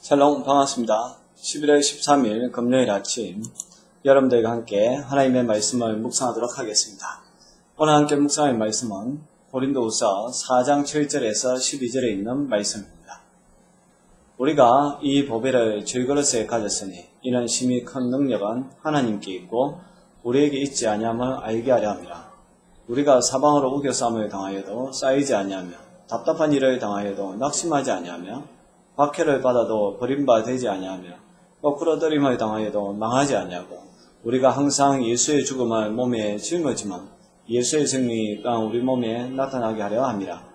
샬롬 반갑습니다. 11월 13일 금요일 아침 여러분들과 함께 하나님의 말씀을 묵상하도록 하겠습니다. 오늘 함께 묵상할 말씀은 고린도후서 4장 7절에서 12절에 있는 말씀입니다. 우리가 이 보배를 질그릇에 가졌으니 이는 심히 큰 능력은 하나님께 있고 우리에게 있지 아니함을 알게 하려 함이라. 우리가 사방으로 우겨싸움을 당하여도 쌓이지 아니하며 답답한 일을 당하여도 낙심하지 아니하며 박해를 받아도 버림바 되지 아니하며 거꾸로 떨림을 당하여도 망하지 아니하고 우리가 항상 예수의 죽음을 몸에 짊어지면 예수의 생명이 또한 우리 몸에 나타나게 하려 함이라.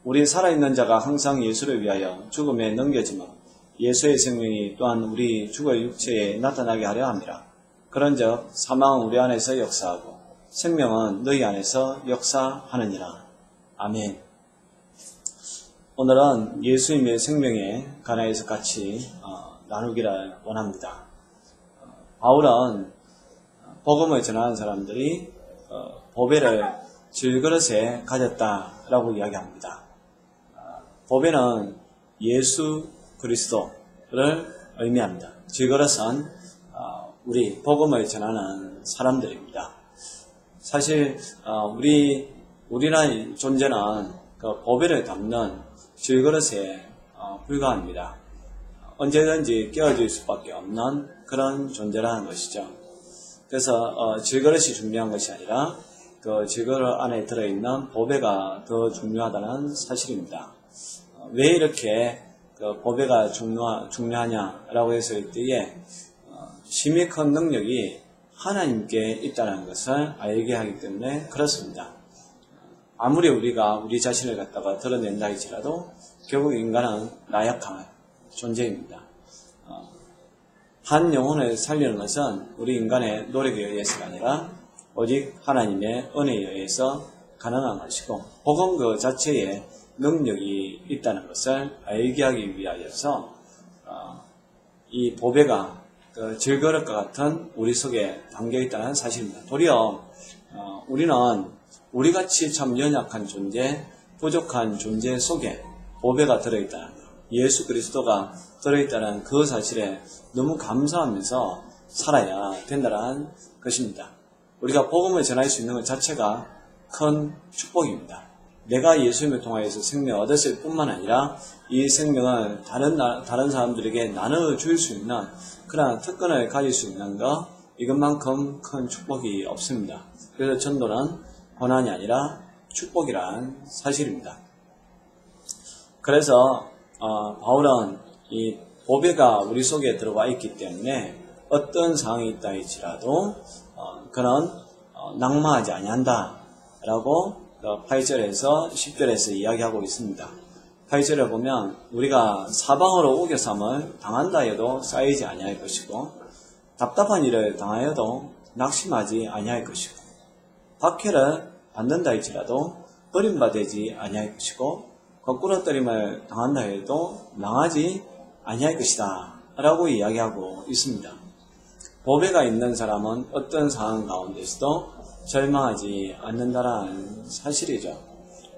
우리 살아있는 자가 항상 예수를 위하여 죽음에 넘겨지면 예수의 생명이 또한 우리 죽을 육체에 나타나게 하려 함이라. 그런즉 사망은 우리 안에서 역사하고 생명은 너희 안에서 역사하느니라. 아멘. 오늘은 예수님의 생명에 관하여서 같이 나누기를 원합니다. 바울은 복음을 전하는 사람들이 보배를 질그릇에 가졌다라고 이야기합니다. 보배는 예수 그리스도를 의미합니다. 질그릇은 우리 복음을 전하는 사람들입니다. 사실 우리나라의 존재는 그 보배를 담는 질그릇에 불과합니다. 언제든지 깨어질 수밖에 없는 그런 존재라는 것이죠. 그래서 질그릇이 중요한 것이 아니라 그 질그릇 안에 들어있는 보배가 더 중요하다는 사실입니다. 왜 이렇게 그 보배가 중요하냐라고 했을 때에 심히 큰 능력이 하나님께 있다는 것을 알게 하기 때문에 그렇습니다. 아무리 우리가 우리 자신을 갖다가 드러낸다 할지라도 결국 인간은 나약한 존재입니다. 한 영혼을 살리는 것은 우리 인간의 노력에 의해서가 아니라 오직 하나님의 은혜에 의해서 가능한 것이고 복음 그 자체에 능력이 있다는 것을 알게 하기 위하여서 이 보배가 그 질그릇과 같은 우리 속에 담겨있다는 사실입니다. 도리어 우리는 우리같이 참 연약한 존재, 부족한 존재 속에 보배가 들어있다는 것, 예수 그리스도가 들어있다는 그 사실에 너무 감사하면서 살아야 된다는 것입니다. 우리가 복음을 전할 수 있는 것 자체가 큰 축복입니다. 내가 예수님을 통하여서 생명을 얻었을 뿐만 아니라 이 생명을 다른 사람들에게 나눠줄 수 있는 그런 특권을 가질 수 있는 것, 이것만큼 큰 축복이 없습니다. 그래서 전도는 고난이 아니라 축복이란 사실입니다. 그래서 바울은 이 보배가 우리 속에 들어와 있기 때문에 어떤 상황이 있다 할지라도 그는 낙마하지 아니한다 라고 8절에서 10절에서 이야기하고 있습니다. 8절에 보면 우리가 사방으로 우겨쌈을 당한다 해도 쌓이지 아니할 것이고 답답한 일을 당하여도 낙심하지 아니할 것이고 박해를 받는다 할지라도 버림받지 아니할 것이고 거꾸로 떨림을 당한다 해도 망하지 아니할 것이다 라고 이야기하고 있습니다. 보배가 있는 사람은 어떤 상황 가운데서도 절망하지 않는다라는 사실이죠.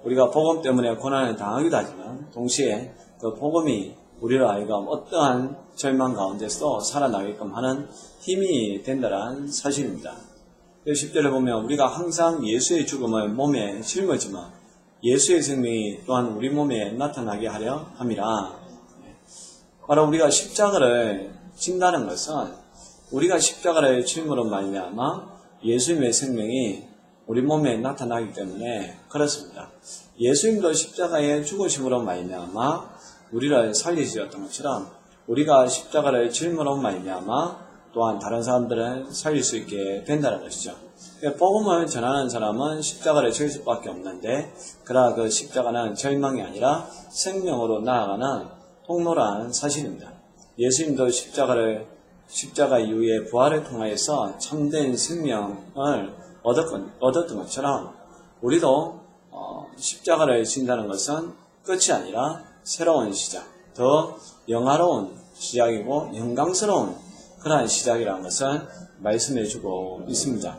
우리가 복음 때문에 고난을 당하기도 하지만 동시에 그 복음이 우리를 하여금 어떠한 절망 가운데서도 살아나게끔 하는 힘이 된다는 사실입니다. 10절에 보면 우리가 항상 예수의 죽음을 몸에 짊어지면 예수의 생명이 또한 우리 몸에 나타나게 하려 함이라. 바로 우리가 십자가를 진다는 것은 우리가 십자가를 짊으로 말미암아 예수님의 생명이 우리 몸에 나타나기 때문에 그렇습니다. 예수님도 십자가의 죽으심으로 말미암아 우리를 살리셨던 것처럼 우리가 십자가를 짊으로 말미암아 또한 다른 사람들을 살릴 수 있게 된다는 것이죠. 복음을 전하는 사람은 십자가를 질 수밖에 없는데 그러나 그 십자가는 절망이 아니라 생명으로 나아가는 통로라는 사실입니다. 예수님도 십자가 이후에 부활을 통하여서 참된 생명을 얻었던 것처럼 우리도 십자가를 진다는 것은 끝이 아니라 새로운 시작, 더 영화로운 시작이고 영광스러운 그러한 시작이라는 것을 말씀해주고 있습니다.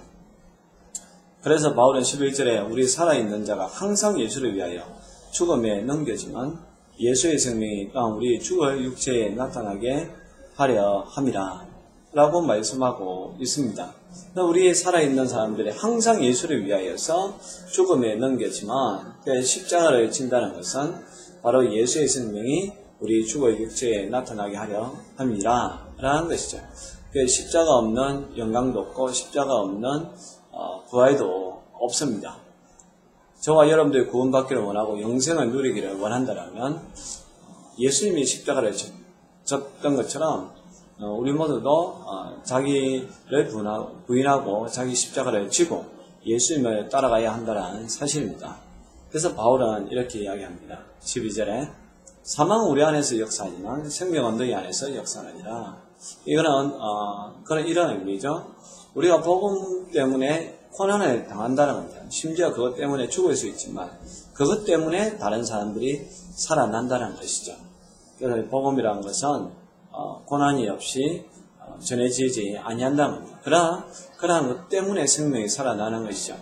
그래서 바울은 11절에 우리 살아있는 자가 항상 예수를 위하여 죽음에 넘겨지면 예수의 생명이 또한 우리 죽을 육체에 나타나게 하려 함이라 라고 말씀하고 있습니다. 우리 살아있는 사람들이 항상 예수를 위하여서 죽음에 넘겼지만 그 십자가를 진다는 것은 바로 예수의 생명이 우리 죽을 육체에 나타나게 하려 함이라 라는 것이죠. 그 십자가 없는 영광도 없고 십자가 없는 부활도 없습니다. 저와 여러분들이 구원받기를 원하고 영생을 누리기를 원한다면 예수님이 십자가를 졌던 것처럼 우리 모두도 자기를 부인하고 자기 십자가를 지고 예수님을 따라가야 한다는 사실입니다. 그래서 바울은 이렇게 이야기합니다. 12절에 사망은 우리 안에서 역사하지만 생명은 너희 안에서 역사하니라. 이거는 그런 이런 의미죠. 우리가 복음 때문에 고난을 당한다는 겁니다. 심지어 그것 때문에 죽을 수 있지만 그것 때문에 다른 사람들이 살아난다는 것이죠. 그래서 복음이라는 것은 고난이 없이 전해지지 아니한다는 겁니다. 그러한 것 때문에 생명이 살아나는 것이죠.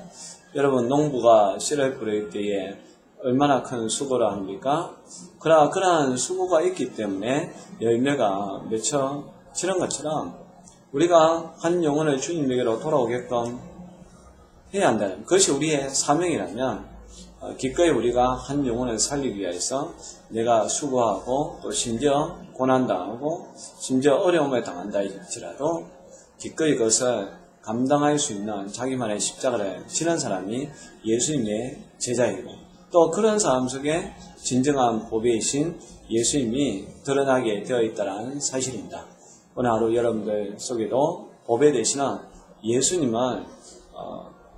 여러분 농부가 씨를 뿌릴 때에 얼마나 큰 수고를 합니까? 그러한 수고가 있기 때문에 열매가 맺혀 지는 것처럼 우리가 한 영혼을 주님에게로 돌아오게끔 해야 한다는 그것이 우리의 사명이라면 기꺼이 우리가 한 영혼을 살리기 위해서 내가 수고하고 또 심지어 고난당하고 심지어 어려움을 당한다 할지라도 기꺼이 그것을 감당할 수 있는 자기만의 십자가를 지는 사람이 예수님의 제자이고 또 그런 사람 속에 진정한 보배이신 예수님이 드러나게 되어 있다는 사실입니다. 오늘 하루 여러분들 속에도 보배 되시는 예수님을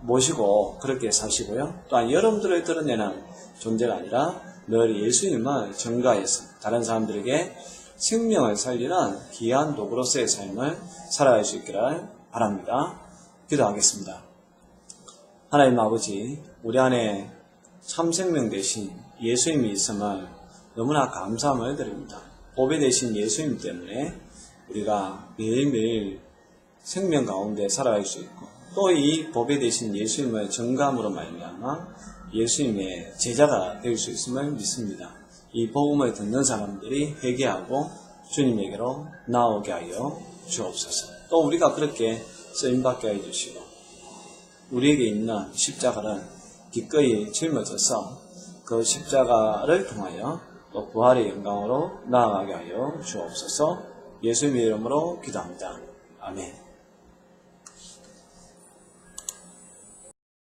모시고 그렇게 사시고요. 또한 여러분들을 드러내는 존재가 아니라 늘 예수님을 전가해서 다른 사람들에게 생명을 살리는 귀한 도구로서의 삶을 살아갈 수 있기를 바랍니다. 기도하겠습니다. 하나님 아버지, 우리 안에 참 생명 되신 예수님이 있음을 너무나 감사함을 드립니다. 보배 되신 예수님 때문에 우리가 매일매일 생명 가운데 살아갈 수 있고 또 이 보배 되신 예수님을 전감으로 말미암아 예수님의 제자가 될 수 있음을 믿습니다. 이 복음을 듣는 사람들이 회개하고 주님에게로 나오게 하여 주옵소서. 또 우리가 그렇게 쓰임받게 해주시고 우리에게 있는 십자가를 기꺼이 짊어져서 그 십자가를 통하여 또 부활의 영광으로 나아가게 하여 주옵소서. 예수님의 이름으로 기도합니다. 아멘.